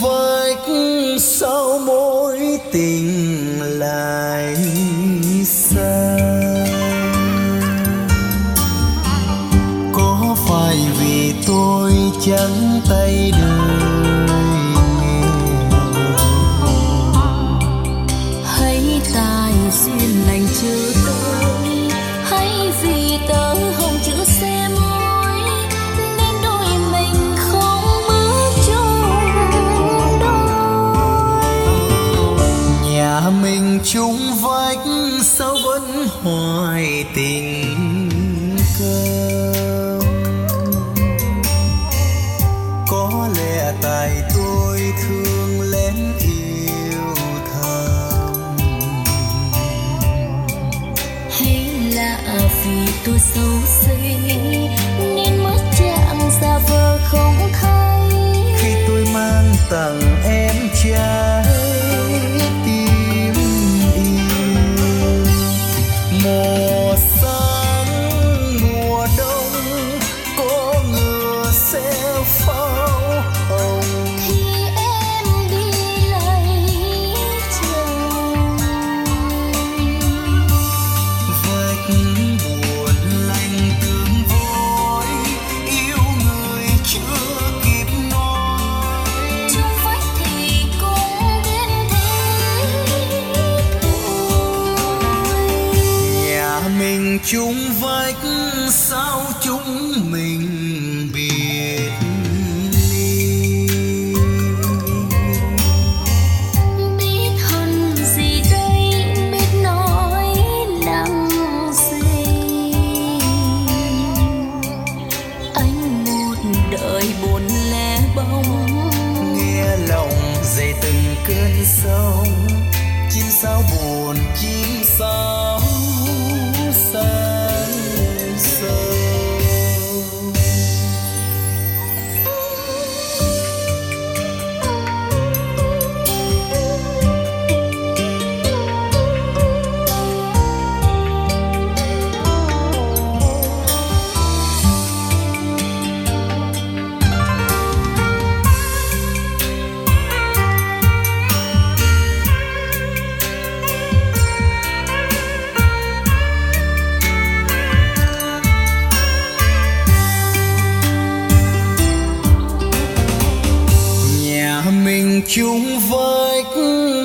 vách sau mối tình lại xa. Có phải vì tôi trắng tay đời nghèo, hay tài duyên lành chưa tới, hay vì tớ không chữ xe môi nên đôi mình không bước chung đôi. nhà mình chung vách sao vẫn hoài tình cơm. Có lẽ tại tôi thương lén yêu thầm, Hay là vì tôi xấu xí nên mất trạng giả vờ không thấy. khi tôi mang tặng em trái tim yêu. Mùa sáng mùa đông có ngựa xe pháo hồng, Thì em đi lấy chồng. vách buồn lạnh tương vội yêu người chưa kịp nói. Chung vách thì cũng biết thế thôi. Nhà mình chung vách sao chúng mình biệt ly. Biết hơn gì đây, biết nói năng gì. Anh một đời buồn lẻ bóng, Nghe lòng dậy từng cơn sóng, chim sao buồn chim sao sáng sâu. Nhà mình chung vách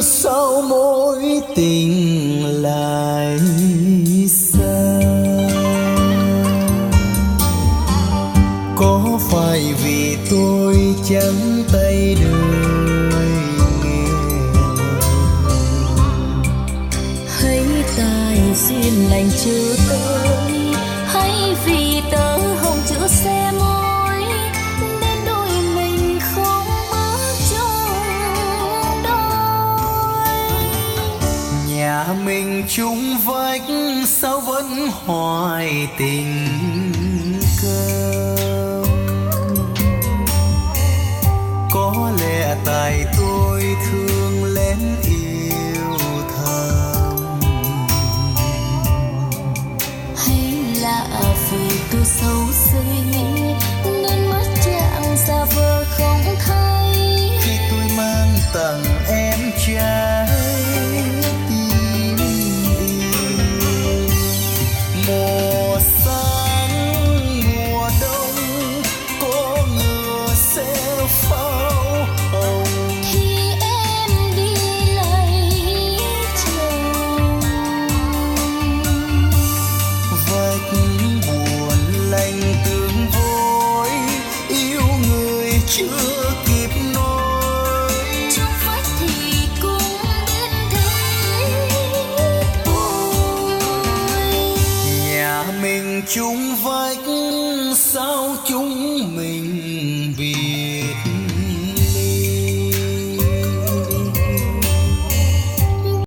sau mối tình lại xa. Có phải vì tôi trắng tay đời nghèo, hay tài duyên lành chưa tới, hay vì tớ không chữ xe môi nên đôi mình không bước chung đôi. nhà mình chung vách sao vẫn hoài tình cơm. Có lẽ tại tôi thương lén yêu thầm, Hay là vì tôi xấu xí nên mất trạng giả vờ không thấy.